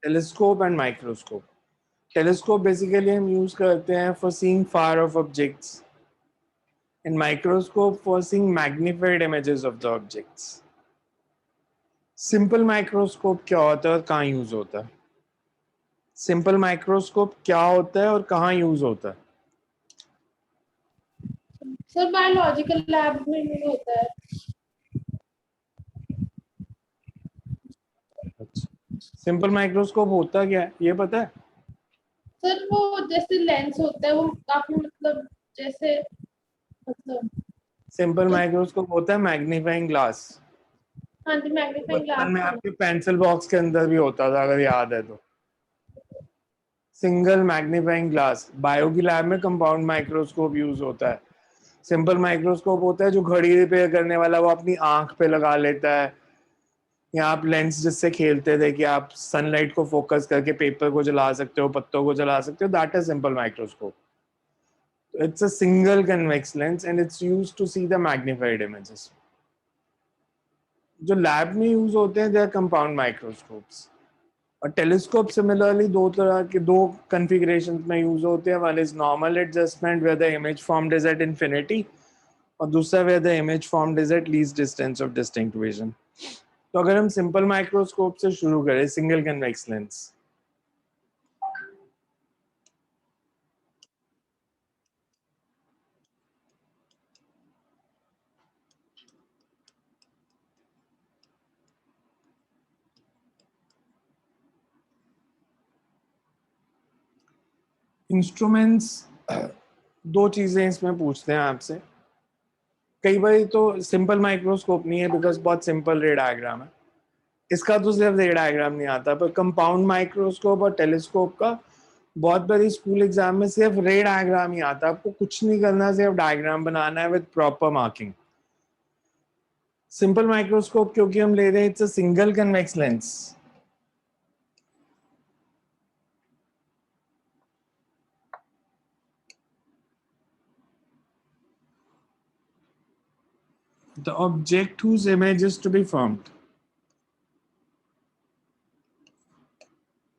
Telescope and microscope. Telescope basically हम use करते हैं for seeing far of objects, and microscope for seeing magnified images of the objects. Simple microscope क्या होता है और कहाँ यूज होता है? सिंपल माइक्रोस्कोप क्या होता है और कहाँ यूज होता है? सर बायोलॉजिकल लैब में यूज होता है. सिंपल माइक्रोस्कोप होता क्या है ये पता है? सर वो जैसे लेंस होता है वो काफी मतलब जैसे मतलब सिंपल माइक्रोस्कोप होता है मैग्नीफाइंग ग्लास. हाँ जी मैग्नीफाइंग बचपन ग्लास. में हाँ आपके पेंसिल बॉक्स के अंदर भी होता था अगर याद है तो. Single magnifying glass. बायो की लैब में कंपाउंड माइक्रोस्कोप यूज होता है. सिंपल माइक्रोस्कोप होता है जो घड़ी रिपेयर करने वाला वो अपनी आंख पे लगा लेता है, या आप लेंस जिससे खेलते थे कि आप सनलाइट को फोकस करके पेपर को जला सकते हो, पत्तों को जला सकते हो. That is simple microscope. It's a single convex lens and it's used to see the magnified images. जो लैब में यूज होते हैं दे आर कंपाउंड माइक्रोस्कोप्स. और टेलीस्कोप सिमिलरली दो तरह के, दो कॉन्फ़िगरेशंस में यूज होते हैं. One is normal adjustment where the image formed is at infinity, और दूसरा where the image formed is at least distance of distinct vision. तो अगर हम सिंपल माइक्रोस्कोप से शुरू करें, सिंगल कन्वेक्स लेंस. इंस्ट्रूमेंट्स, दो चीजें इसमें पूछते हैं आपसे. कई बार तो सिंपल माइक्रोस्कोप नहीं है बिकॉज बहुत सिंपल रे डायग्राम है. इसका तो सिर्फ रे डायग्राम नहीं आता, पर कंपाउंड माइक्रोस्कोप और टेलीस्कोप का बहुत बड़ी स्कूल एग्जाम में सिर्फ रे डायग्राम ही आता है. आपको कुछ नहीं करना, सिर्फ डायग्राम बनाना है with proper marking. Simple microscope क्योंकि हम ले रहे हैं, it's a single convex lens. The object whose image is to be formed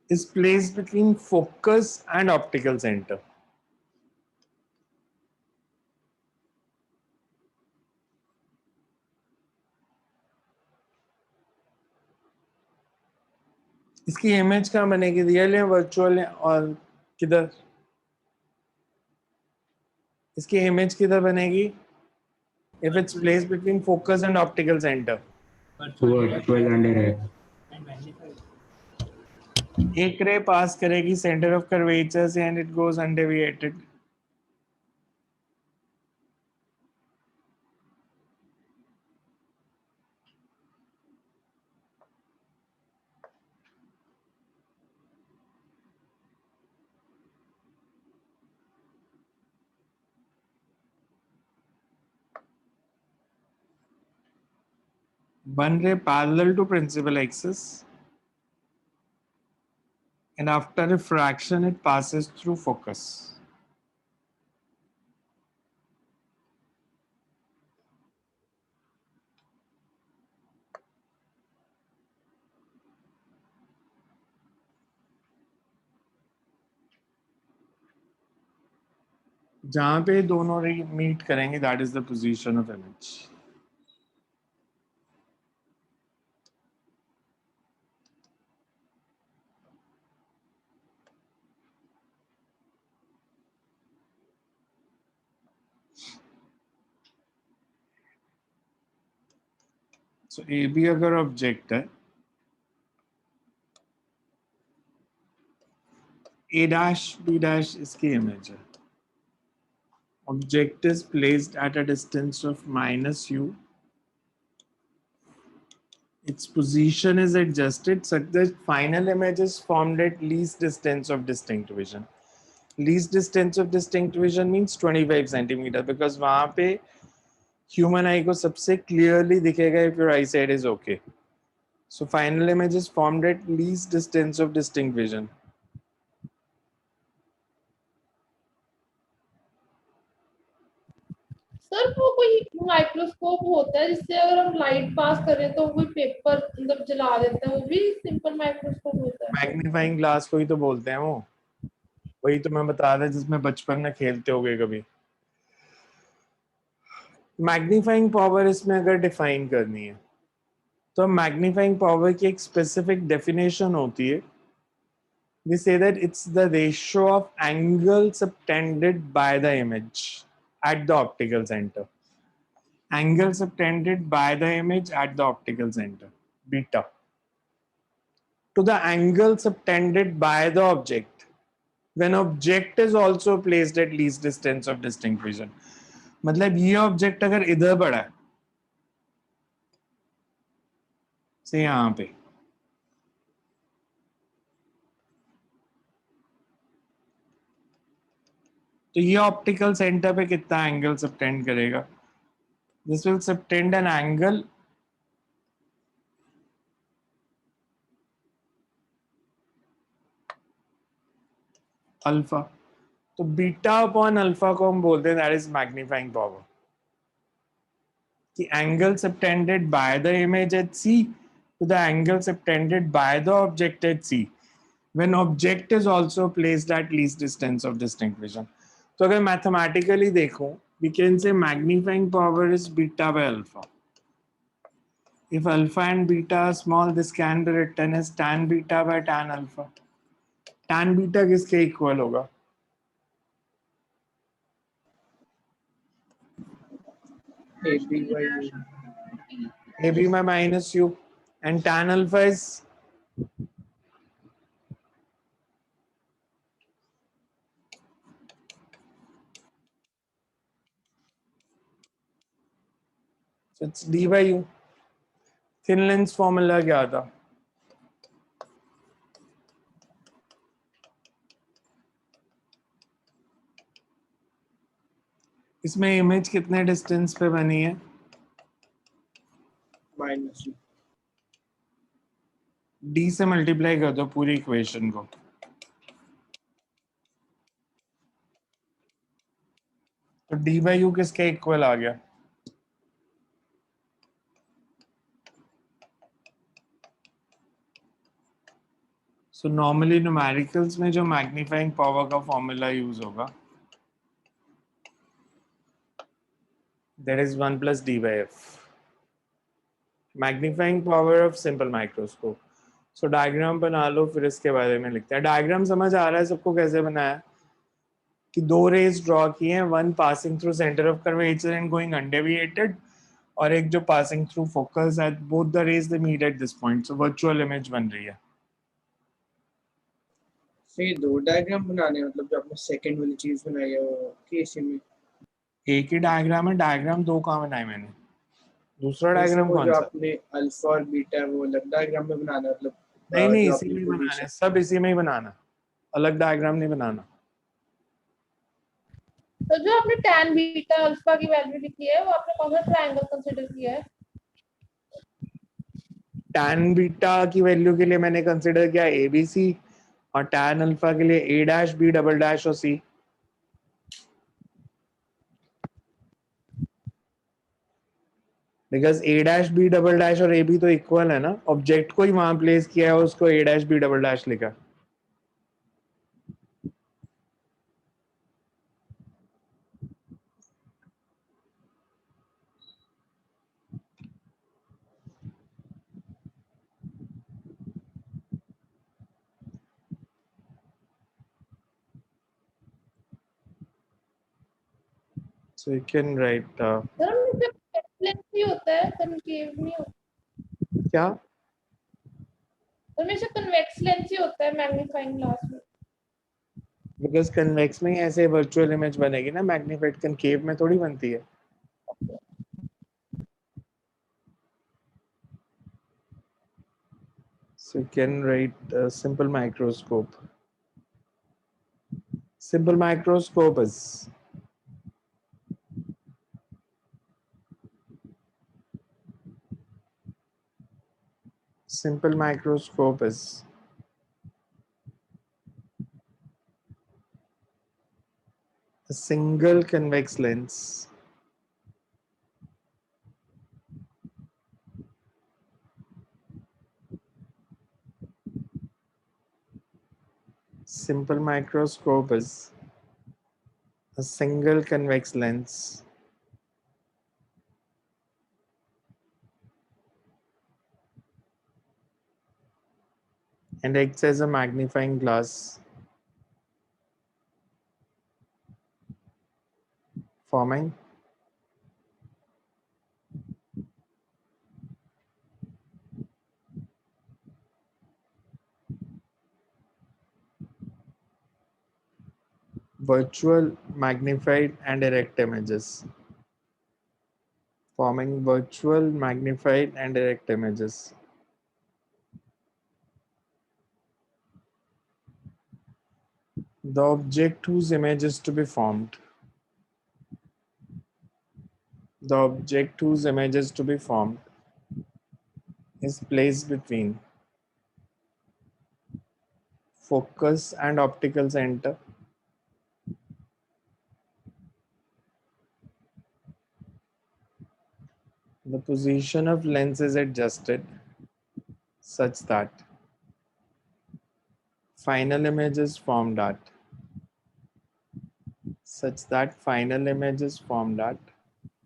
is placed between focus and optical center. इसकी इमेज कहाँ बनेगी, रियल या वर्चुअल है, और किधर इसकी इमेज किधर बनेगी? If it's placed between focus and optical center. Virtual under है. एक रे पास करेगी सेंटर ऑफ कर्वेचर से and it goes undeviated. One ray parallel to principal axis, and after refraction it passes through focus. जहां पे दोनों रे मीट करेंगे that is the position of image. So A B अगर object है, A dash B dash इसकी image है. Object is placed at a distance of minus u. Its position is adjusted such that final image is formed at least distance of distinct vision. Least distance of distinct vision means 25 centimeter, because वहां पे human eye को सबसे clearly दिखेगा if your eyesight is okay. So final image is formed at least distance of distinct vision. Sir वो कोई microscope होता है जिससे अगर हम लाइट पास करें तो कोई पेपर मतलब जला देता है, वो भी सिंपल माइक्रोस्कोप होता है। मैग्नीफाइंग ग्लास को ही तो बोलते हैं वो, वही तो मैं बता रहा जिसमें बचपन में खेलते होगे कभी। मैग्नीफाइंग पावर इसमें अगर डिफाइन करनी है तो मैग्नीफाइंग पावर की एक स्पेसिफिक डेफिनेशन होती है। We say that it's the ratio of angle subtended by the image at the optical center. Angle subtended by the image at the optical center, beta, to the angle subtended by the object when object is also placed at least distance of distinct vision. मतलब ये object अगर इधर पड़ा है से यहाँ पे, तो ये ऑप्टिकल सेंटर पे कितना एंगल सबटेंड करेगा? This will subtend an angle alpha. तो बीटा अपॉन अल्फा को हम बोलते हैं दैट इज मैग्नीफाइंग पावर। कि angle subtended by the image at C to the angle subtended by the object at C when object is also placed at least distance of distinct vision. तो अगर mathematically देखो we can say magnifying power is beta by alpha. If alpha and beta are small, this can be written as tan beta by tan alpha. Tan beta किसके equal होगा? AB by U. AB by minus u, and tan alpha is so it's d by u. Thin lens formula क्या था? इसमें image कितने distance पे बनी है? Minus U. d से मल्टीप्लाई कर दो पूरी इक्वेशन को, तो d by u किसके इक्वल आ गया? सो नॉर्मली न्यूमेरिकल्स में जो मैग्नीफाइंग पावर का फॉर्मूला यूज होगा that is 1 plus d by f. Magnifying power of simple microscope. So diagram बना लो फिर इसके बारे में लिखते हैं। डायग्राम समझ आ रहा है सबको कैसे बनाया? कि दो रेज ड्रॉ किए हैं, one passing through centre of curvature and going undeviated, और एक जो passing through focus at both the rays they meet at this point. So virtual image बन रही है। फिर दो डायग्राम बनाने हैं, मतलब जो आपने सेकंड वाली चीज बनाई है वो केसी में एक ही डायग्राम है, डायग्राम दो कहाँ बनाए मैंने? दूसरा वैसे डायग्राम वो कौन जो सा? आपने अल्फा और बीटा है वो अलग डायग्राम में बनाना है, मतलब नहीं नहीं, जो इसी आपने में ही बनाना है, पोजीशन सब इसी में ही बनाना, अलग डायग्राम नहीं बनाना। तो जो आपने tan बीटा अल्फा की वैल्यू लिखी है वो आपने कौन सा ट्रायंगल कंसीडर किया है? tan बीटा की वैल्यू के लिए मैंने कंसिडर किया ए बी सी, और tan अल्फा के लिए A dash B double dash और C. Because A dash B double dash और ए बी तो इक्वल है ना, ऑब्जेक्ट को ही वहां प्लेस किया है, उसको ए डैश बी डबल डैश लिखा। So you can write sir इसमें कन्वेक्स ही होता है, कनकेव नहीं होता। क्या? हमेशा कन्वेक्स लेंस ही होता है मैग्नीफाइंग ग्लास में। बिकॉज कन्वेक्स में ही ऐसे वर्चुअल इमेज बनेगी ना, मैग्नीफाइड कनकेव में थोड़ी बनती है। So you can write simple microscope. Simple microscope is simple microscope is a single convex lens Simple microscope is a single convex lens and acts as a magnifying glass, forming virtual, magnified, and erect images. Forming virtual, magnified, and erect images. The object whose image is to be formed. The object whose image is to be formed is placed between focus and optical center. The position of lens is adjusted such that final image is formed at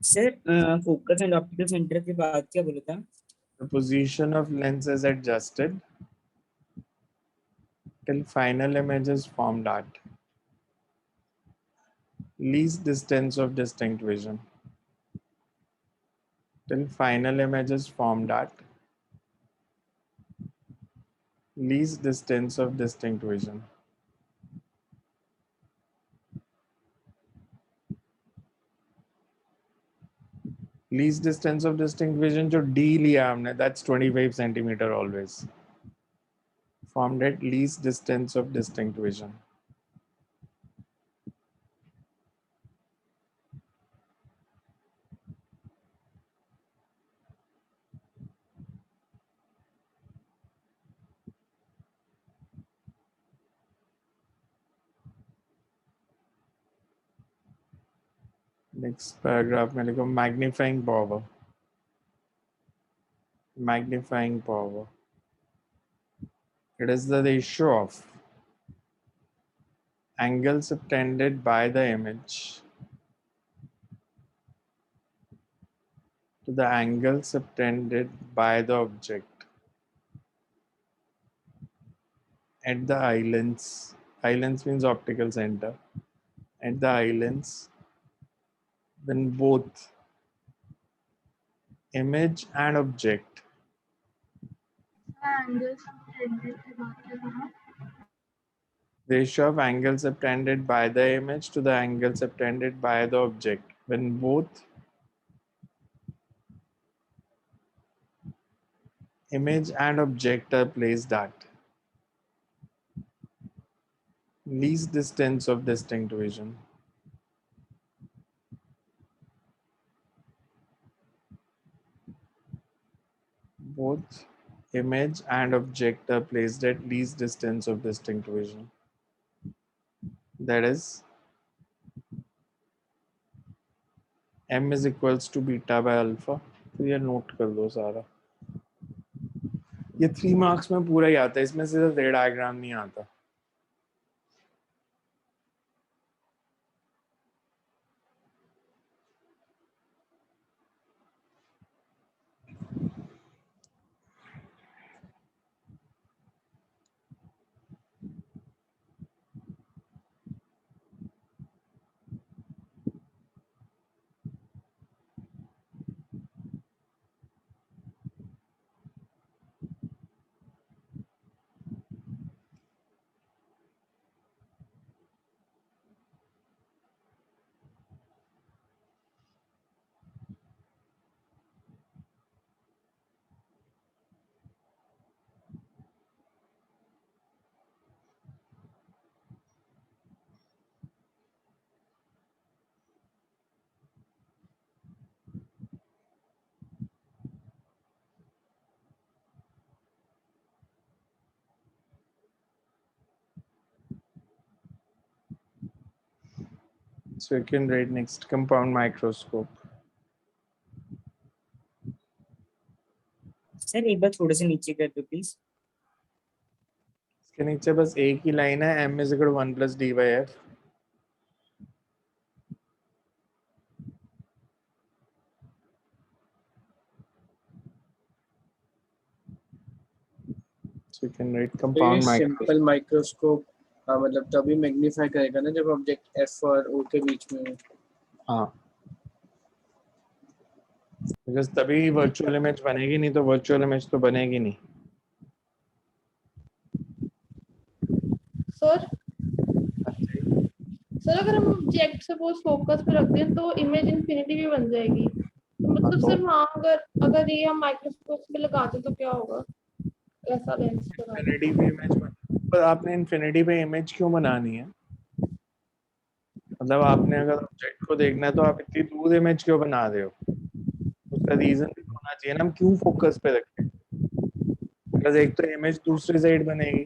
sir focus and optical centre के बाद क्या बोला था? the position of lens is adjusted till final image is formed at least distance of distinct vision. Till final image is formed at least distance of distinct vision. Least distance of distinct vision जो D लिया हमने, that's 25 centimeter always. Formed at least distance of distinct vision. Next paragraph में लिखो magnifying power. Magnifying power. It is the ratio of angle subtended by the image to the angle subtended by the object at the eye lens. Eye lens means optical center. At the eye lens, when both image and object ratio of angle subtended by the image to the angle subtended by the object when both image and object are placed at least distance of distinct vision. Both image and object are placed at least distance of distinct vision. That is, m is equals to beta by alpha. तो ये note कर दो सारा. ये 3 marks में पूरा ही आता है, इसमें सिर्फ रे डायग्राम नहीं आता. So you can write next compound microscope. Sir एक बार थोड़े से नीचे कर दो प्लीज. के नीचे बस एक ही लाइन है, m is equal 1 plus D by F. So you can write तो ये compound microscope. सिंपल माइक्रोस्कोप मतलब तभी मैग्नीफाई करेगा ना जब ऑब्जेक्ट एफ और ओ के बीच में हो. हाँ, बिकॉज तभी वर्चुअल इमेज बनेगी, नहीं तो वर्चुअल इमेज तो बनेगी नहीं. सर सर अगर हम ऑब्जेक्ट सपोज फोकस पे रखते हैं तो इमेज इंफिनिटी भी बन जाएगी. तो मतलब तो सर हाँ, अगर अगर ये हम माइक्रोस्कोप पे लगाते तो क्या होगा, ऐसा लेंस लगा के? इन्फिनिटी पे इमेज पर आपने इन्फिनिटी पे इमेज क्यों बनानी है? मतलब आपने अगर ऑब्जेक्ट को देखना है तो आप इतनी दूर इमेज क्यों बना रहे हो? उसका रीजन भी होना चाहिए ना, हम क्यों फोकस पे रखें? बिकॉज एक तो इमेज दूसरी साइड बनेगी.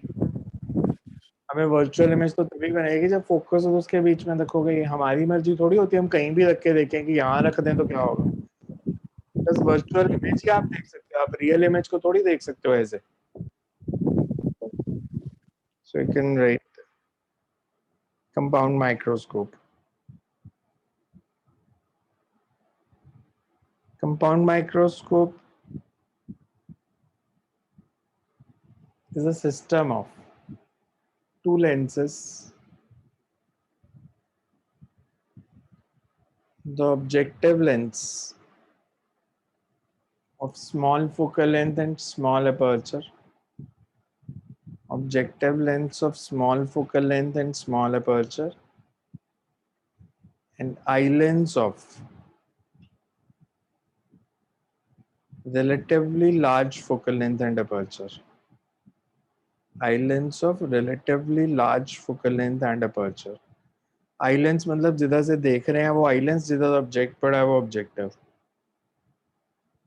हमें वर्चुअल इमेज तो तभी बनेगी जब फोकस और उसके बीच में रखोगे. ये हमारी मर्जी थोड़ी होती है हम कहीं भी रख के देखें कि यहाँ रख दें तो क्या होगा. बस वर्चुअल इमेज ही आप देख सकते हो, आप रियल इमेज को थोड़ी देख सकते हो ऐसे. So you can write compound microscope. Compound microscope is a system of two lenses. The objective lens of small focal length and small aperture. Objective lens of small focal length and small aperture. And eye lens of relatively large focal length and aperture. Eye lens of relatively large focal length and aperture. Eye lens मतलब जिधर से देख रहे हैं वो eye lens, जिधर object पड़ा है वो objective.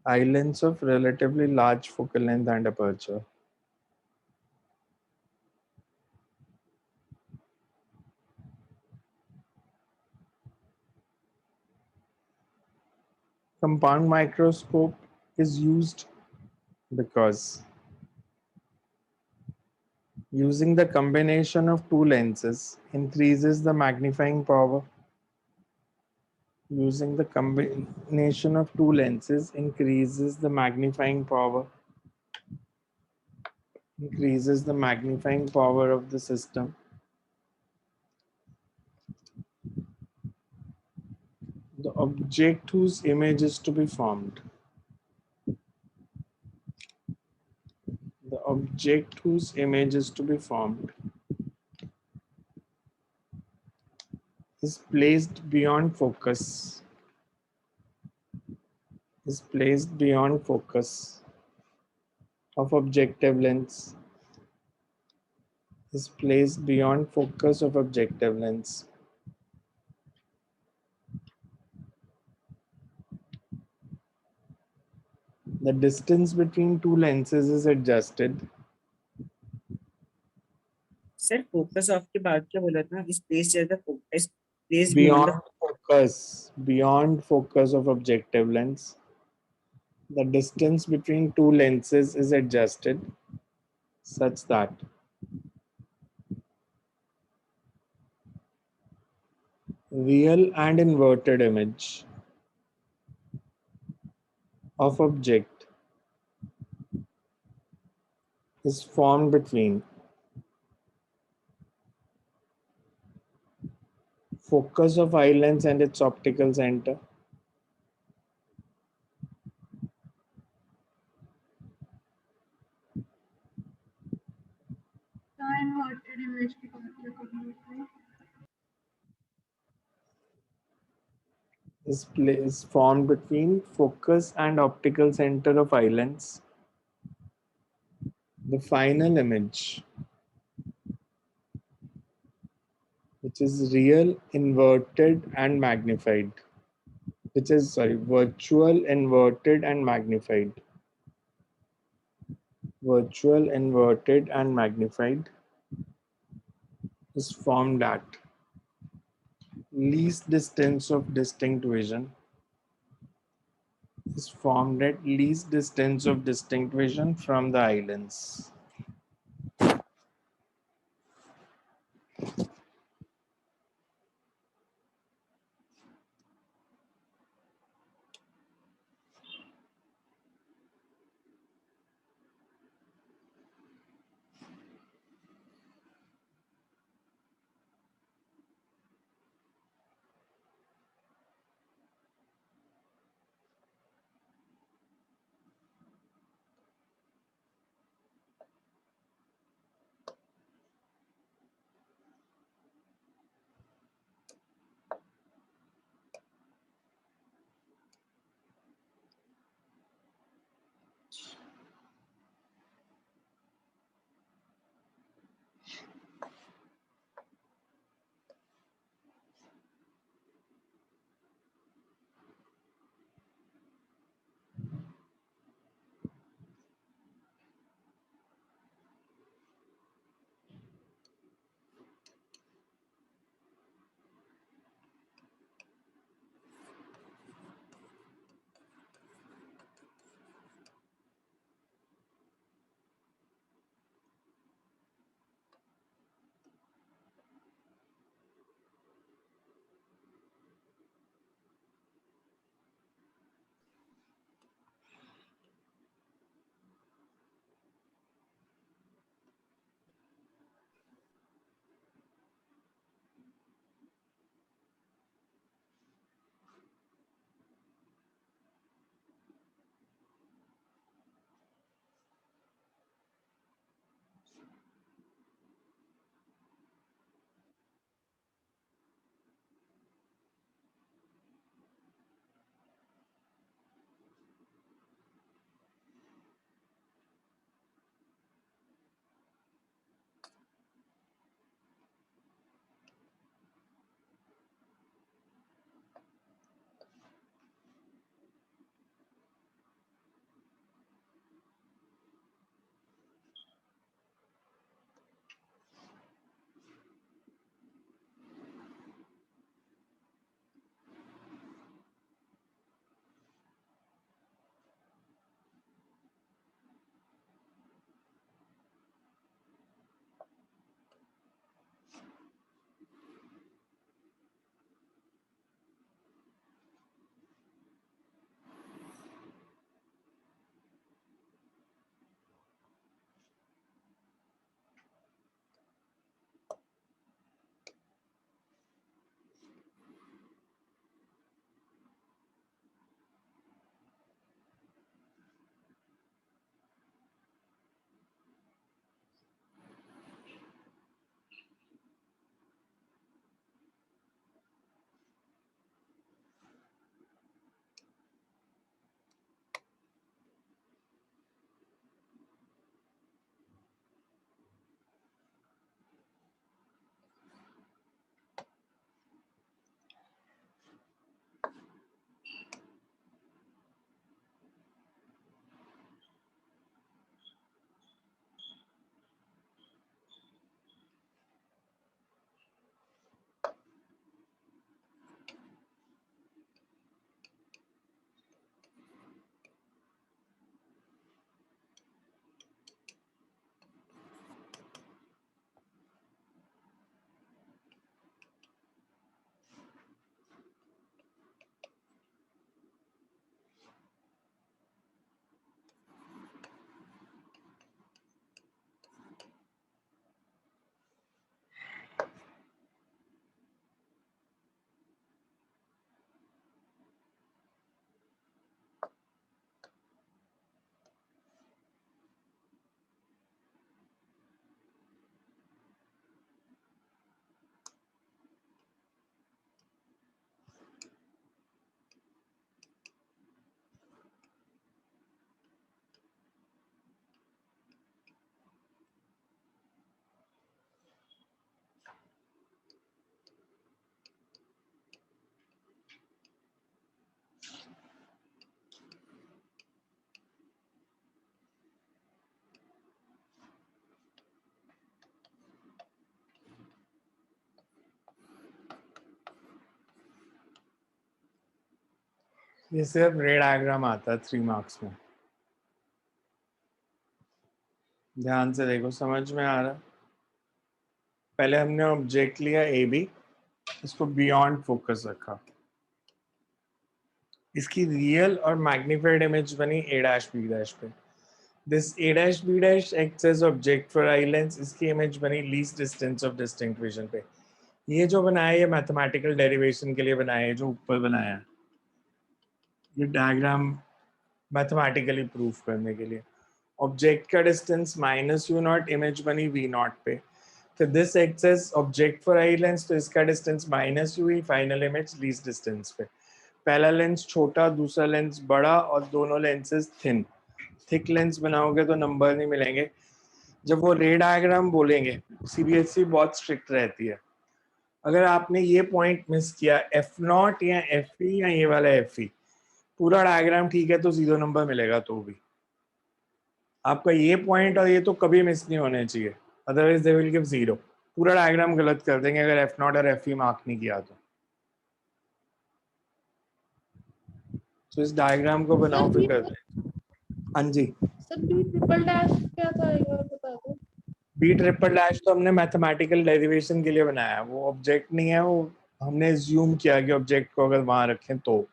Eye lens of relatively large focal length and aperture. Compound microscope is used because using the combination of two lenses increases the magnifying power. Using the combination of two lenses increases the magnifying power. Increases the magnifying power of the system. The object whose image is to be formed. The object whose image is to be formed is placed beyond focus. Is placed beyond focus of objective lens. Is placed beyond focus of objective lens. The distance between two lenses is adjusted sir focus of के बाद क्या बोला था, इस place ज्यादा focus place beyond focus of objective lens. The distance between two lenses is adjusted such that real and inverted image of object is formed between focus of eye lens and its optical center. Inverted image की बात क्या करनी है? Is formed between focus and optical center of eye lens. The final image, which is real, inverted, and magnified, which is, sorry, virtual, inverted, and magnified. Virtual, inverted, and magnified is formed at least distance of distinct vision. Is formed at least distance of distinct vision from the eye lens. ये सिर्फ रे diagram आता है 3 marks में, ध्यान से देखो, समझ में आ रहा है? पहले हमने ऑब्जेक्ट लिया ए बी, इसको बियॉन्ड फोकस रखा, इसकी रियल और मैग्नीफाइड इमेज बनी ए डैश बी डैश पे। This A dash B dash acts as object for eye lens, इसकी इमेज बनी least distance of distinct vision पे। ये जो बनाया है ये मैथमेटिकल डेरिवेशन के लिए बनाया है, जो ऊपर बनाया है ये डायग्राम मैथमेटिकली प्रूफ करने के लिए। ऑब्जेक्ट का distance minus you nought, image बनी वी नॉट पे। तो this acts as object for eye lens, तो इसका डिस्टेंस माइनस यू ही, फाइनल इमेज लीस्ट डिस्टेंस पे। पहला लेंस छोटा, दूसरा लेंस बड़ा, और दोनों लेंसेज थिन। थिक लेंस बनाओगे तो नंबर नहीं मिलेंगे। जब वो रे डायग्राम बोलेंगे, सीबीएसई बहुत स्ट्रिक्ट रहती है, अगर आपने ये पॉइंट मिस किया एफ नॉट या एफ ई या ये वाला एफ ई, पूरा डायग्राम ठीक है तो 0 नंबर मिलेगा। तो भी आपका ये पॉइंट और ये तो कभी मिस नहीं होने चाहिए, अदरवाइज दे विल गिव 0। पूरा डायग्राम गलत कर देंगे अगर एफ नॉट और एफ ई मार्क नहीं किया तो इस डायग्राम को बनाओ फिर कर दे। हाँ जी, सर बी ट्रिपल डैश क्या था एक बार बता दो। बी ट्रिपल डैश तो हमने मैथमेटिकल डेरिवेशन के लिए बनाया है, वो ऑब्जेक्ट नहीं है, वो हमने एज्यूम किया कि ऑब्जेक्ट को अगर वहां रखें तो।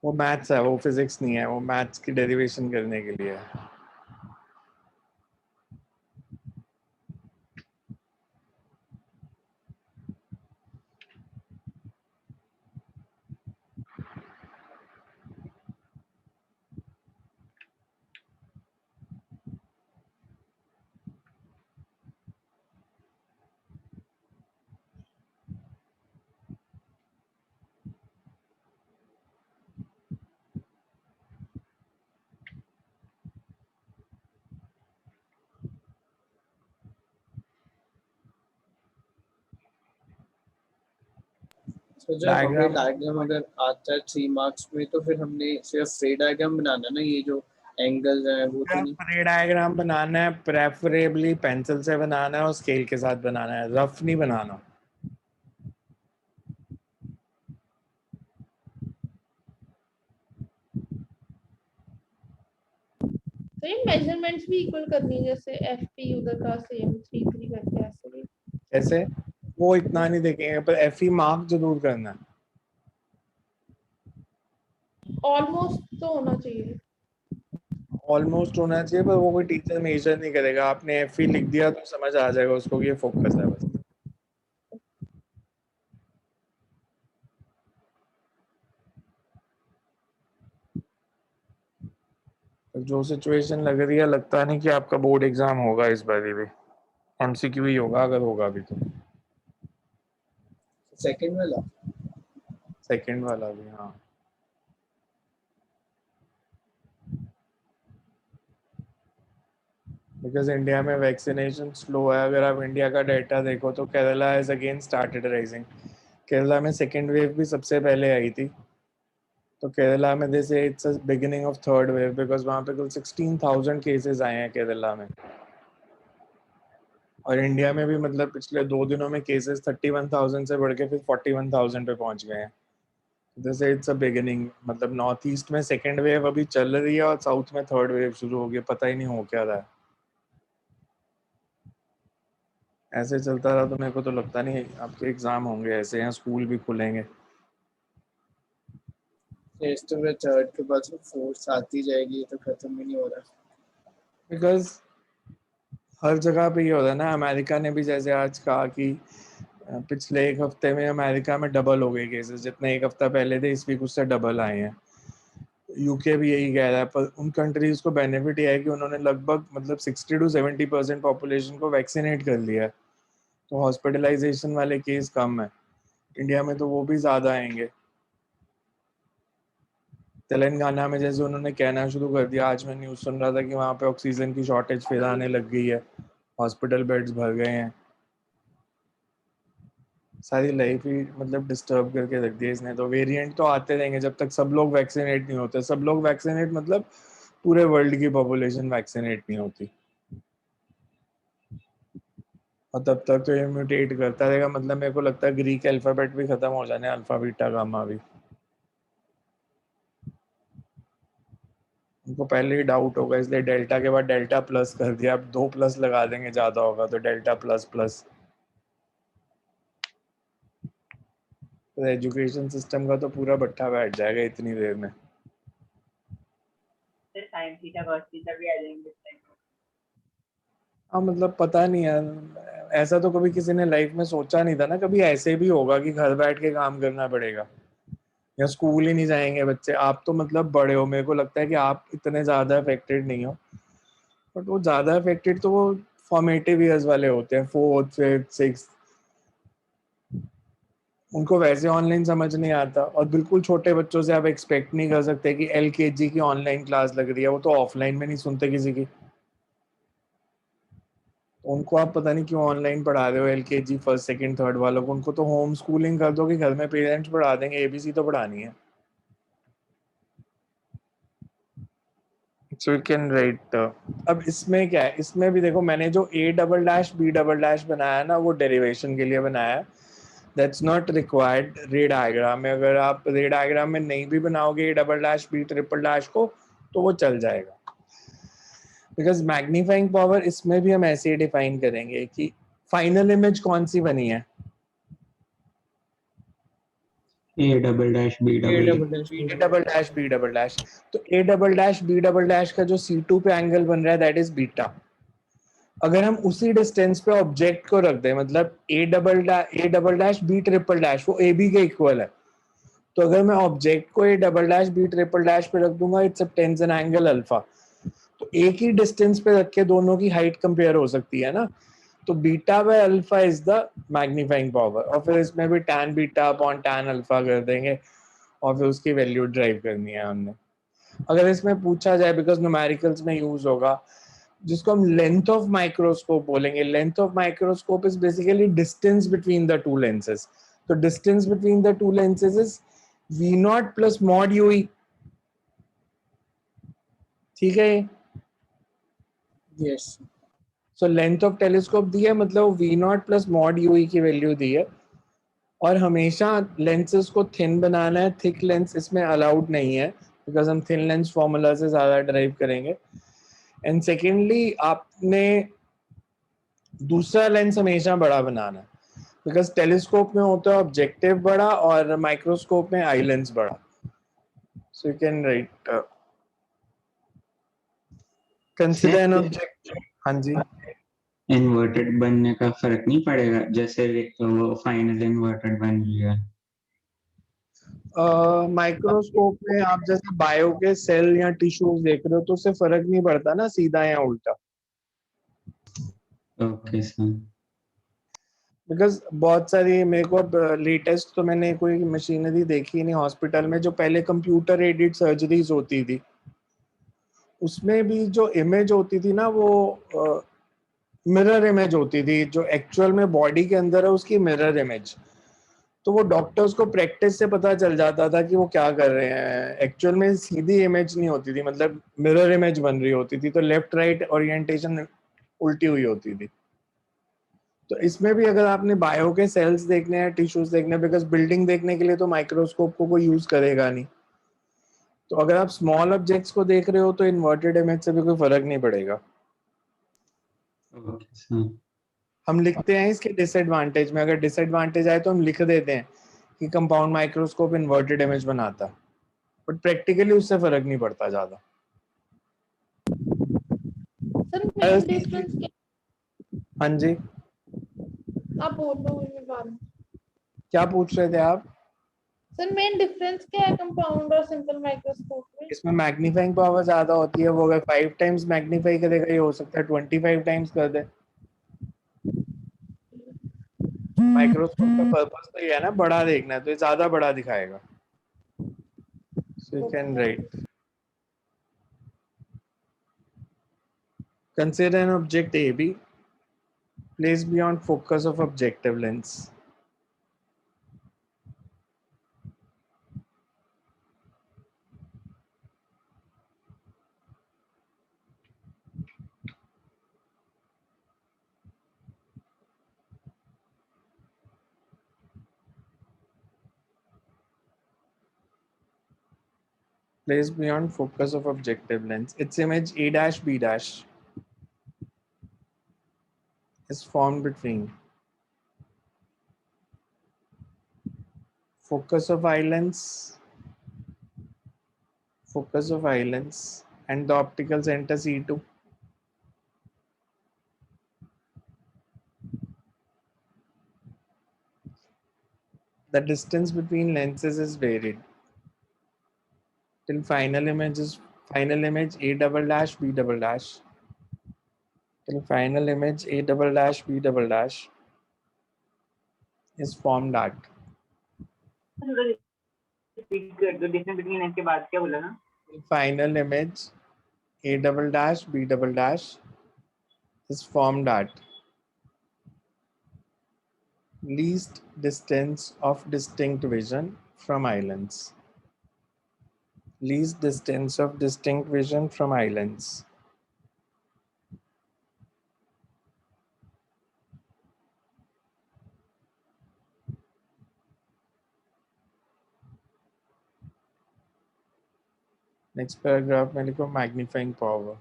वो मैथ्स है, वो फिजिक्स नहीं है, वो मैथ्स की डेरिवेशन करने के लिए है। तो जब हमें डायग्राम अगर आता है 3 मार्क्स में, तो फिर हमने सिर्फ रे डायग्राम बनाना ना, ये जो एंगल्स हैं वो तो नहीं। रे डायग्राम बनाना है, प्रेफरेबली पेंसिल से बनाना है और स्केल के साथ बनाना है, रफ नहीं बनाना। सेम मेजरमेंट्स भी इक्वल करनी है, जैसे एफ पी उधर का सेम 3 3 करके ऐसे भी। ऐसे वो इतना नहीं देखेंगे, पर एफ ई मार्क जरूर करना है। ऑलमोस्ट तो होना चाहिए। ऑलमोस्ट होना चाहिए, पर वो कोई टीचर मेजर नहीं करेगा। आपने एफ ई लिख दिया तो समझ आ जाएगा उसको कि ये फोकस है बस। जो सिचुएशन लग रही है, लगता नहीं कि आपका बोर्ड एग्जाम होगा इस बार भी। एमसीक्यू ही होगा, अगर होगा भी तो। सेकंड वाला सेकंड वाला भी, हाँ। बिकॉज इंडिया में वैक्सीनेशन स्लो है। अगर आप इंडिया का डेटा देखो तो Kerala has again started rising. Kerala में सेकेंड वेव भी सबसे पहले आई थी, तो केरला में this it's beginning of third wave, because वहाँ पे कुल 16,000 केसेस आए हैं केरला में। और इंडिया में भी मतलब पिछले 2 दिनों में केसेस 31,000 से बढ़ के फिर 41,000 पे पहुंच गए हैं। दिस इट्स अ बिगिनिंग, मतलब नॉर्थ ईस्ट में सेकेंड वेव अभी चल रही है और साउथ में थर्ड वेव शुरू हो गई, पता ही नहीं हो क्या रहा है। ऐसे चलता रहा तो मेरे को तो लगता नहीं आपके एग्जाम होंगे ऐसे, यहाँ स्कूल भी खुलेंगे। टेस्ट तो फिर थर्ड के बाद फोर्थ आती जाएगी, ये तो खत्म ही नहीं हो रहा। बिकॉज हर जगह पे ये हो रहा है ना। अमेरिका ने भी जैसे आज कहा कि पिछले 1 हफ्ते में अमेरिका में डबल हो गए केसेस, जितने 1 हफ्ता पहले थे इस वीक उससे डबल आए हैं। यूके भी यही कह रहा है, पर उन कंट्रीज को बेनिफिट ये है कि उन्होंने लगभग मतलब 60 to 70% पॉपुलेशन को वैक्सीनेट कर लिया है, तो हॉस्पिटलाइजेशन वाले केस कम है। इंडिया में तो वो भी ज्यादा आएंगे। तेलंगाना में जैसे उन्होंने कहना शुरू कर दिया, आज मैं न्यूज़ सुन रहा था कि वहाँ पे ऑक्सीजन की शॉर्टेज फिर आने लग गई है, हॉस्पिटल बेड्स भर गए हैं। सारी लाइफ ही मतलब डिस्टर्ब करके रख दिया इसने। तो वेरिएंट तो आते रहेंगे जब तक सब लोग वैक्सीनेट नहीं होते। सब लोग वैक्सीनेट मतलब पूरे वर्ल्ड की पॉपुलेशन वैक्सीनेट नहीं होती, और तब तक तो ये म्यूटेट करता रहेगा। मतलब मेरे को लगता है ग्रीक अल्फाबेट भी खत्म हो जाने, अल्फा बीटा गामा भी। उनको पहले ही डाउट होगा, इसलिए डेल्टा के बाद डेल्टा प्लस कर दिया, अब 2 प्लस लगा देंगे ज्यादा होगा तो डेल्टा प्लस प्लस। तो एजुकेशन सिस्टम का तो पूरा भट्ठा बैठ जाएगा इतनी देर में। फिर साइन थीटा कॉस थीटा भी आ जाएंगे इस टाइम। हाँ मतलब पता नहीं यार, ऐसा तो कभी किसी ने लाइफ में सोचा नहीं था ना, कभी ऐसे भी होगा कि घर बैठ के काम करना पड़ेगा या स्कूल ही नहीं जाएंगे बच्चे। आप तो मतलब बड़े हो, मेरे को लगता है कि आप इतने ज्यादा अफेक्टेड नहीं हो, बट वो ज्यादा अफेक्टेड तो वो फॉर्मेटिव ईयर्स वाले होते हैं, 4th 5th 6th। उनको वैसे ऑनलाइन समझ नहीं आता, और बिल्कुल छोटे बच्चों से आप एक्सपेक्ट नहीं कर सकते कि LKG की ऑनलाइन क्लास लग रही है, वो तो ऑफलाइन में नहीं सुनते किसी की। उनको आप पता नहीं क्यों ऑनलाइन पढ़ा रहे हो, LKG फर्स्ट सेकंड थर्ड वालों को, उनको तो होम स्कूलिंग कर दो कि घर में पेरेंट्स पढ़ा देंगे, ABC तो पढ़ानी है। So you can write. अब इसमें क्या है, इसमें भी देखो मैंने जो A double dash B double dash बनाया ना, वो डेरिवेशन के लिए बनाया है। दैट्स नॉट रिक्वायर्ड रे डायग्राम में। अगर आप रे डायग्राम में नहीं भी बनाओगे A double dash B triple dash को, तो वो चल जाएगा। बिकॉज मैग्नीफाइंग पावर इसमें भी हम ऐसे ही डिफाइन करेंगे कि फाइनल इमेज कौन सी बनी है, A double dash B A double double dash A double dash B double dash. तो A double dash B double dash का जो C2 पे एंगल बन रहा है, दैट इज बीटा। अगर हम उसी डिस्टेंस पे ऑब्जेक्ट को रख दें, मतलब A double dash B triple dash, वो AB के इक्वल है, तो अगर मैं ऑब्जेक्ट को A double dash B triple dash पे रख दूंगा, it subtends an angle alpha. तो एक ही डिस्टेंस पे रख के दोनों की हाइट कंपेयर हो सकती है ना। तो beta by alpha is the magnifying power, और फिर इसमें भी tan beta upon tan alpha कर देंगे, और फिर उसकी वैल्यू ड्राइव करनी है हमने। अगर इसमें पूछा जाए, बिकॉज न्यूमेरिकल्स में यूज होगा, जिसको हम लेंथ ऑफ माइक्रोस्कोप बोलेंगे। Length of microscope is basically distance between the two lenses. तो distance between the two lenses is V0 plus mod UE। ठीक है। Yes. So length of telescope दी है, मतलब V0 प्लस मॉड UE की value दी है। और हमेशा लेंसेज को थिन बनाना है, थिक लेंस इसमें अलाउड नहीं है, बिकॉज हम थिन लेंस फॉर्मूला से ज्यादा ड्राइव करेंगे। एंड सेकेंडली, आपने दूसरा लेंस हमेशा बड़ा बनाना है, बिकॉज टेलीस्कोप में होता है ऑब्जेक्टिव बड़ा और माइक्रोस्कोप में आई लेंस बड़ा। So you can write consider an object. हाँ जी। इन्वर्टेड बनने का फर्क नहीं पड़ेगा, जैसे वो फाइनल इन्वर्टेड बन रही है। माइक्रोस्कोप में आप जैसे बायो के सेल या टिश्यूज देख रहे हो, तो उससे फर्क नहीं पड़ता ना सीधा या उल्टा। Okay sir. बिकॉज बहुत सारी, मेरे को अब लेटेस्ट तो मैंने कोई मशीनरी देखी नहीं हॉस्पिटल में, जो पहले कंप्यूटर एडेड सर्जरीज होती थी, उसमें भी जो इमेज होती थी ना, वो मिरर इमेज होती थी, जो एक्चुअल में बॉडी के अंदर है उसकी मिरर इमेज। तो वो डॉक्टर्स को प्रैक्टिस से पता चल जाता था कि वो क्या कर रहे हैं। एक्चुअल में सीधी इमेज नहीं होती थी, मतलब मिरर इमेज बन रही होती थी, तो लेफ्ट राइट ओरिएंटेशन उल्टी हुई होती थी। तो इसमें भी अगर आपने बायो के सेल्स देखने हैं, टिश्यूज देखने हैं, बिकॉज बिल्डिंग देखने के लिए तो माइक्रोस्कोप को कोई यूज करेगा नहीं, तो अगर आप स्मॉल ऑब्जेक्ट्स को देख रहे हो तो इन्वर्टेड इमेज से भी कोई फर्क नहीं पड़ेगा। Okay sir. हम लिखते हैं इसके डिसएडवांटेज में, अगर डिसएडवांटेज आए तो हम लिख देते हैं कि कंपाउंड माइक्रोस्कोप इन्वर्टेड इमेज बनाता, बट प्रैक्टिकली उससे फर्क नहीं पड़ता ज्यादा। सर मेन डिफरेंस क्या, हाँ जी, आप बोलो मैं बाद में। क्या पूछ रहे थे आप? सर मेन डिफरेंस क्या है कंपाउंड और सिंपल माइक्रोस्कोप में? इसमें मैग्नीफाइंग पावर ज्यादा होती है, वो अगर 5 टाइम्स मैग्नीफाई करेगा, ये हो सकता है 25 टाइम्स कर दे। माइक्रोस्कोप का पर्पस तो ये है ना, बड़ा देखना है, तो ये ज्यादा बड़ा दिखाएगा। So you can write consider an object AB placed beyond focus of objective lens. placed beyond focus of objective lens. Its image A dash B dash is formed between focus of eye lens and the optical center C2. The distance between lenses is varied till final image A double dash B double dash till final image A double dash B double dash is formed at distance between lens के बाद क्या बोला ना? final image A double dash B double dash is formed at least distance of distinct vision from islands. Least distance of distinct vision from islands. Next paragraph में लिखो magnifying power.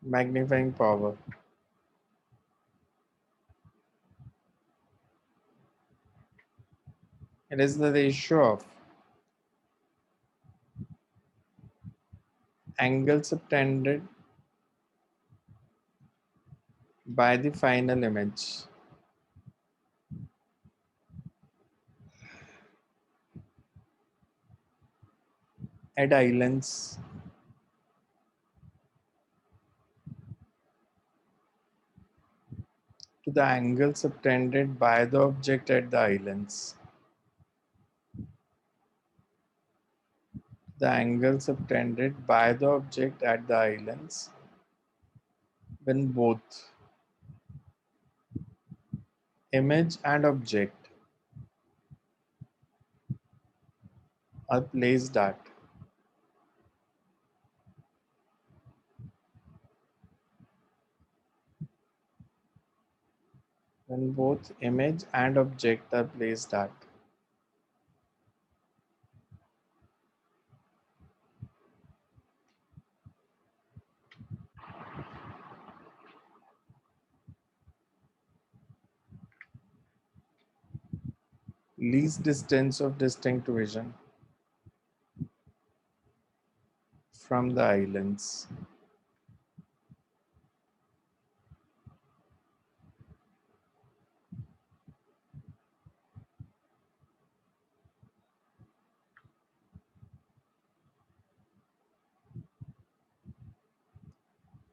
Magnifying power. It is the ratio of angle subtended by the final image at islands to the angle subtended by the object at the islands. The angle subtended by the object at the islands when both image and object are placed at least distance of distinct vision from the islands.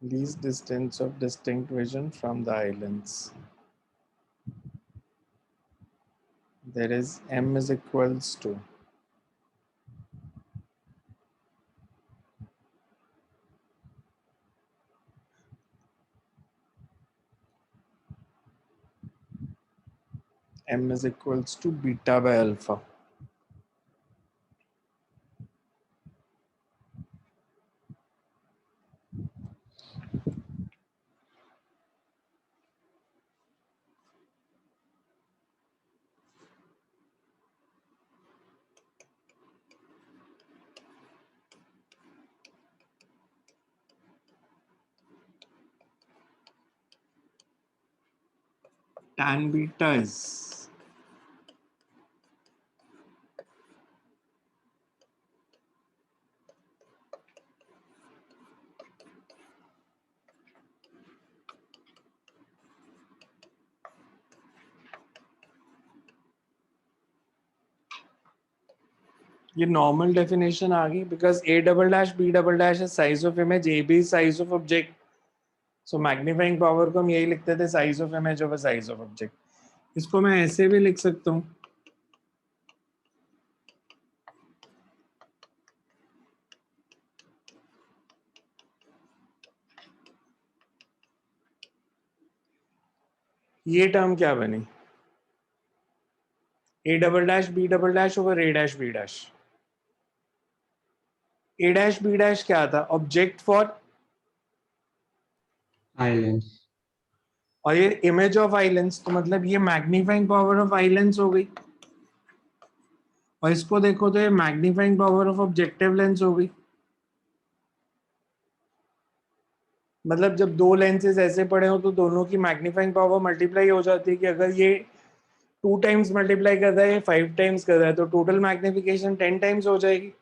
Least distance of distinct vision from the islands. There is m is equals to beta by alpha. Tan beta is ये normal definition आ गई because A double dash B double dash is size of image, AB is size of object. So magnifying power को हम यही लिखते थे size of image over size of object. इसको मैं ऐसे भी लिख सकता हूँ ये टर्म क्या बनी A double dash B double dash over A dash B dash. A dash B dash क्या था ऑब्जेक्ट फॉर islands. और ये इमेज ऑफ आइलैंड्स तो मतलब ये मैग्नीफाइंग पावर ऑफ आइलैंड्स हो गई और इसको देखो तो ये magnifying power of objective lens होगी। मतलब जब दो लेंसेज ऐसे पड़े हो तो दोनों की मैग्नीफाइंग पावर मल्टीप्लाई हो जाती है कि अगर ये 2 टाइम्स मल्टीप्लाई कर रहा है, ये 5 टाइम्स कर रहा है, तो टोटल मैग्निफिकेशन 10 टाइम्स हो जाएगी।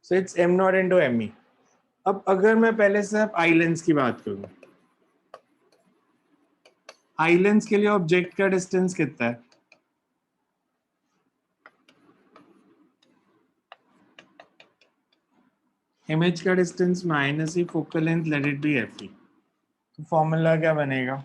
So it's m not into me। अब अगर मैं पहले से आप आई लेंस की बात करूं, आई लेंस के लिए ऑब्जेक्ट का डिस्टेंस कितना है? इमेज का distance minus E focal length let it be F E. तो फॉर्मूला क्या बनेगा?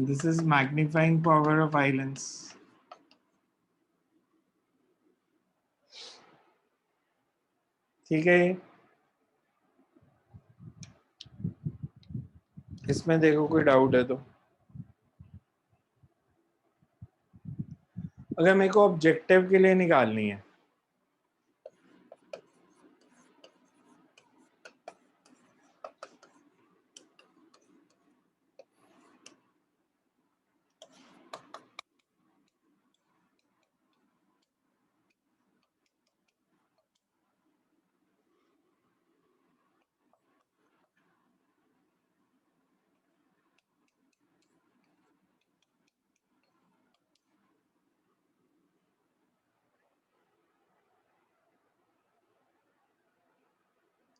This is magnifying power of eye lens. ठीक है, इसमें देखो कोई डाउट है तो। अगर मेरे को ऑब्जेक्टिव के लिए निकालनी है,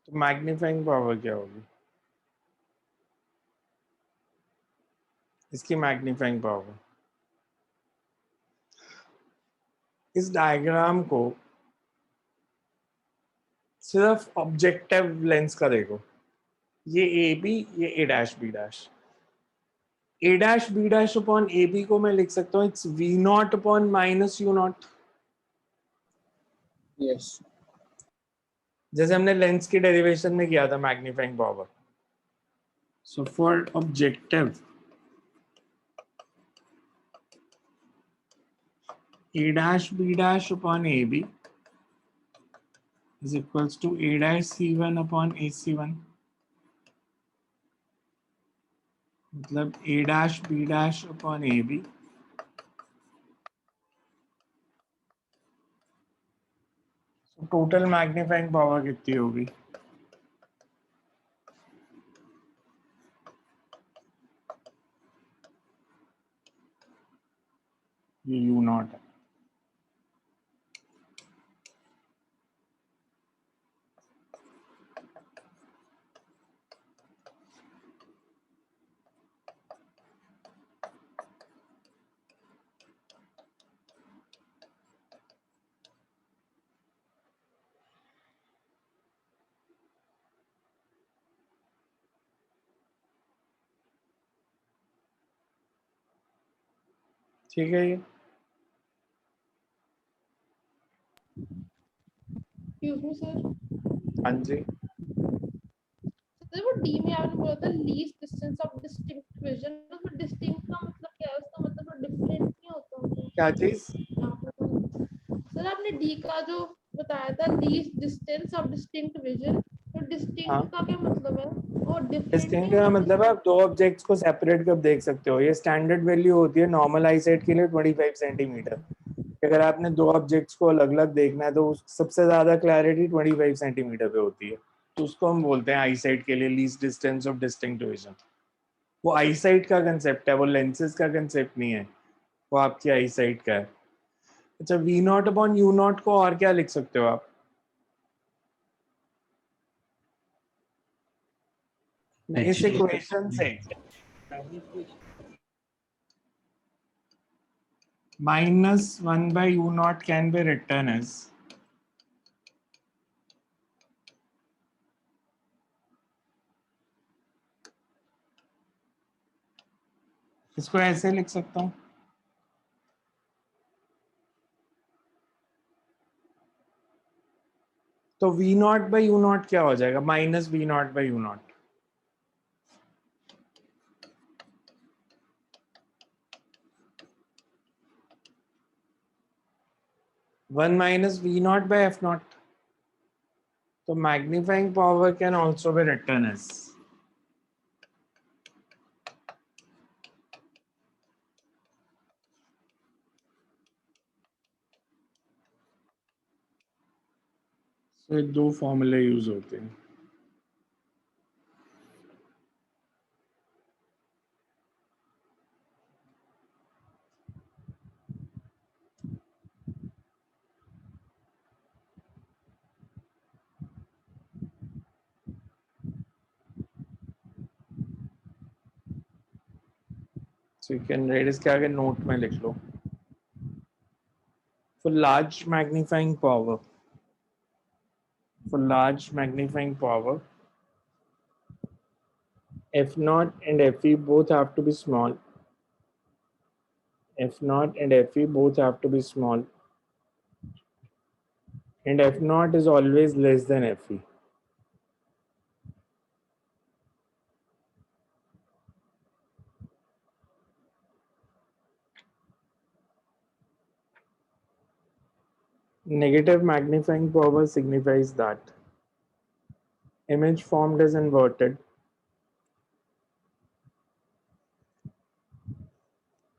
तो मैग्नीफाइंग पावर क्या होगी? इसकी मैग्नीफाइंग पावर, इस डायग्राम को सिर्फ ऑब्जेक्टिव लेंस का देखो, ये ए बी, ये A dash B dash. A dash B dash upon A B को मैं लिख सकता हूँ it's V nought upon minus you nought, yes जैसे हमने लेंस की डेरिवेशन में किया था magnifying power. So for objective a dash b dash upon ab is equals to a dash c1 upon ac1, मतलब a dash b dash upon ab। so total magnifying power कितनी होगी? ये u not है। ठीक है, ये Excuse me, sir. हाँ जी। Sir वो डी में आपने बोला था least distance of distinct vision, उसमें डिस्टिंक्ट का मतलब क्या है? उसका मतलब वो डिफरेंट नहीं होता क्या चीज? सर आपने डी का जो बताया था least distance of distinct vision, तो हाँ, डिस्टिंक्ट का क्या मतलब है? वो डिफरेंट डिस्टिंक्ट नहीं का होता मतलब आप दो ऑब्जेक्ट्स को सेपरेट कब देख सकते हो? ये स्टैंडर्ड वैल्यू होती है नॉर्मल आई साइट के लिए 25 सेंटीमीटर। अगर आपने दो ऑब्जेक्ट्स को अलग अलग देखना है तो सबसे ज्यादा क्लैरिटी 25 सेंटीमीटर पे होती है, तो उसको हम बोलते हैं आई साइट के लिए least distance of distinct vision. वो आई साइट का कंसेप्ट है, वो लेंसेज का कंसेप्ट नहीं है, वो आपकी आई साइट का है। अच्छा, v nought upon u nought को और क्या लिख सकते हो आप? इस Actually, इक्वेशन से -1/u0 can be written as इसको ऐसे लिख सकता हूं, तो v0/u0 क्या हो जाएगा? -v0/u0। 1 minus V naught by F naught. So magnifying power can also be written as so ये दो फॉर्मूले यूज होते हैं. So you can write इसके आगे नोट में लिख लो. For large magnifying power, F naught and Fe both have to be small. F naught and Fe both have to be small. And F naught is always less than Fe. Negative magnifying power signifies that image formed is inverted.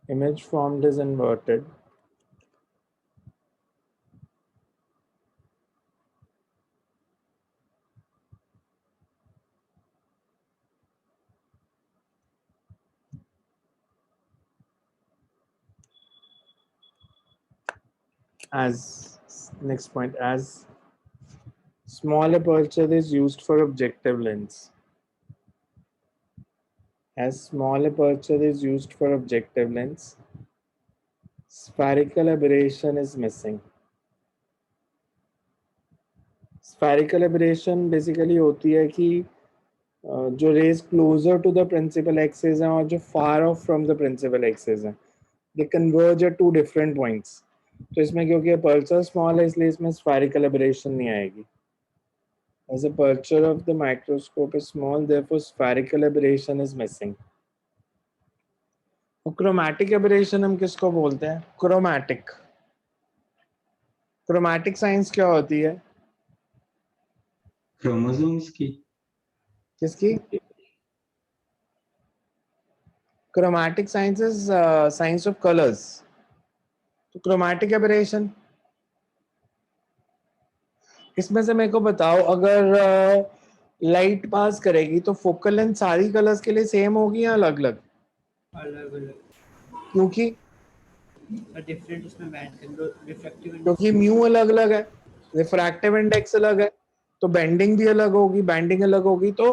Image formed is inverted. As next point, as small aperture is used for objective lens. As small aperture is used for objective lens, spherical aberration is missing. Spherical aberration basically होती है कि जो rays closer to the principal axis हैं और जो far off from the principal axis हैं, they converge at two different points. तो इसमें क्योंकि aperture small है इसलिए इसमें spherical aberration नहीं आएगी. As the aperture of the microscope is small, therefore spherical aberration is missing. Chromatic aberration हम किसको बोलते हैं? क्रोमैटिक. क्रोमैटिक साइंस क्या होती है? क्रोमोसोम्स की. किसकी? Chromatic science is science of colours. तो क्रोमैटिक एबरेशन इसमें से मेरे को बताओ, अगर लाइट पास करेगी तो फोकल लेंथ सारी कलर्स के लिए सेम होगी या अलग अलग? अलग अलग. क्योंकि डिफरेंट उसमें बैंड कर रिफ्रैक्टिव क्योंकि म्यू अलग अलग है, रिफ्रैक्टिव इंडेक्स अलग है, तो बेंडिंग भी अलग होगी. बेंडिंग अलग होगी तो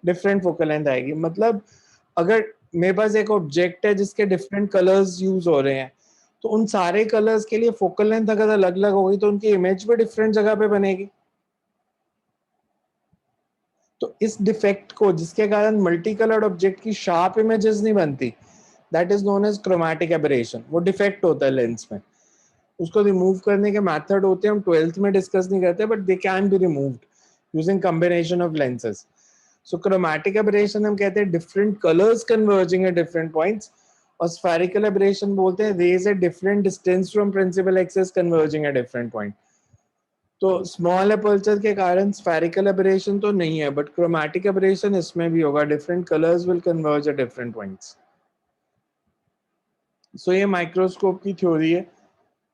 डिफरेंट फोकल लेंथ आएगी. मतलब अगर मेरे पास एक ऑब्जेक्ट है जिसके डिफरेंट कलर्स यूज हो रहे हैं, तो उन सारे कलर्स के लिए फोकल लेंथ अगर अलग अलग होगी तो उनकी इमेज भी डिफरेंट जगह पे बनेगी. तो इस डिफेक्ट को, जिसके कारण मल्टी कलर्ड ऑब्जेक्ट की शार्प इमेजेस नहीं बनती, that is known as chromatic aberration. वो डिफेक्ट होता है लेंस में. उसको रिमूव करने के मेथड होते हैं, हम 12th में डिस्कस नहीं करते, but they can be removed using combination of lenses. So chromatic aberration हम कहते हैं different colours converging at different points, और स्फेरिकल एबरेशन बोलते हैं rays at different distance from principal axis converging at different point. तो small aperture के कारण spherical aberration तो नहीं है, बट क्रोमैटिक एबरेशन इसमें भी होगा. Different colours will converge at different points. So ये माइक्रोस्कोप की थ्योरी है.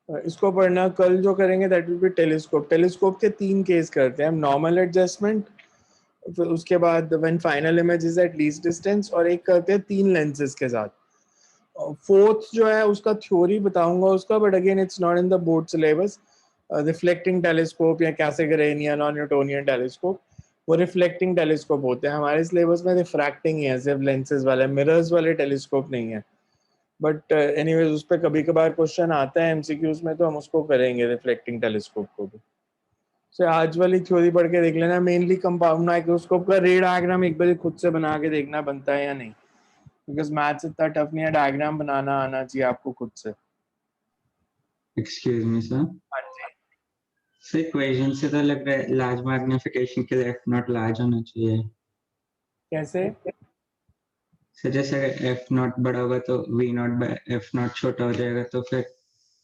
इसको पढ़ना कल जो करेंगे that will be telescope. Telescope के 3 केस करते हैं हम: नॉर्मल एडजस्टमेंट, फिर उसके बाद when final image is at least distance, और एक करते हैं 3 लेंसेज के साथ. फोर्थ जो है उसका थ्योरी बताऊंगा उसका, but again it's not in the board syllabus. Reflecting telescope या कैसेग्रेनियन और न्यूटोनियन टेलीस्कोप, वो रिफ्लेक्टिंग टेलीस्कोप होते हैं. हमारे सिलेबस में रिफ्रैक्टिंग ही है, सिर्फ लेंसेज वाले, मिरर्स वाले टेलीस्कोप नहीं है. बट एनीवेज उस पर कभी कभार क्वेश्चन आता है एमसीक्यूज में, तो हम उसको करेंगे रिफ्लेक्टिंग टेलीस्कोप को भी. सो आज वाली थ्योरी पढ़ के देख लेना. मेनली कंपाउंड माइक्रोस्कोप का रे डायग्राम एक बार खुद से बना के देखना बनता है या नहीं, बिकॉज मैथ्स इतना टफ नहीं है. डायग्राम बनाना आना चाहिए आपको खुद से. Excuse me sir. हाँ जी. सर इक्वेशन से तो लग रहा है लार्ज मैग्निफिकेशन के लिए एफ नॉट लार्ज होना चाहिए. कैसे? सर जैसे एफ नॉट बड़ा होगा तो v nought by f nought छोटा हो जाएगा, तो फिर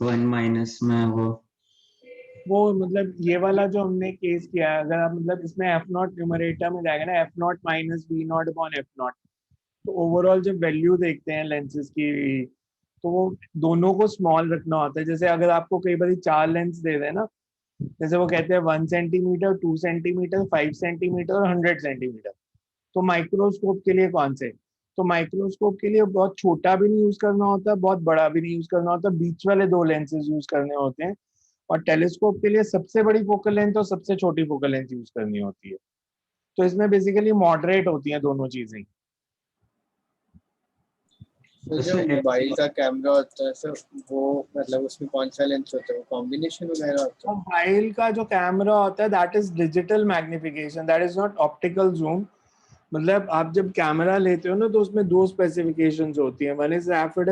1 माइनस में वो वो मतलब ये वाला जो हमने केस किया है, अगर आप मतलब इसमें एफ नॉट न्यूमरेटर में जाएगा ना, f nought minus v nought upon f nought, तो ओवरऑल जब वैल्यू देखते हैं लेंसेज की, तो वो दोनों को स्मॉल रखना होता है। जैसे अगर आपको कई बार 4 लेंस दे दें ना, जैसे वो कहते हैं 1 सेंटीमीटर, 2 सेंटीमीटर, 5 सेंटीमीटर और 100 सेंटीमीटर, तो माइक्रोस्कोप के लिए कौन से? तो माइक्रोस्कोप के लिए बहुत छोटा भी नहीं यूज करना होता, बहुत बड़ा भी नहीं यूज करना होता, बीच वाले 2 लेंसेज यूज करने होते हैं। और टेलीस्कोप के लिए सबसे बड़ी फोकल लेंथ और सबसे छोटी फोकल लेंथ यूज करनी होती है। तो इसमें बेसिकली मॉडरेट होती हैं दोनों चीजें। तो जो मोबाइल का कैमरा होता है सर, वो मतलब उसमें कौन सा लेंस होता है, वो कॉम्बिनेशन वगैरह होता है? मोबाइल का जो कैमरा होता है that is digital magnification, that is not optical zoom. मतलब आप जब कैमरा लेते हो ना, तो उसमें 2 स्पेसिफिकेशंस होती हैं। One is rapid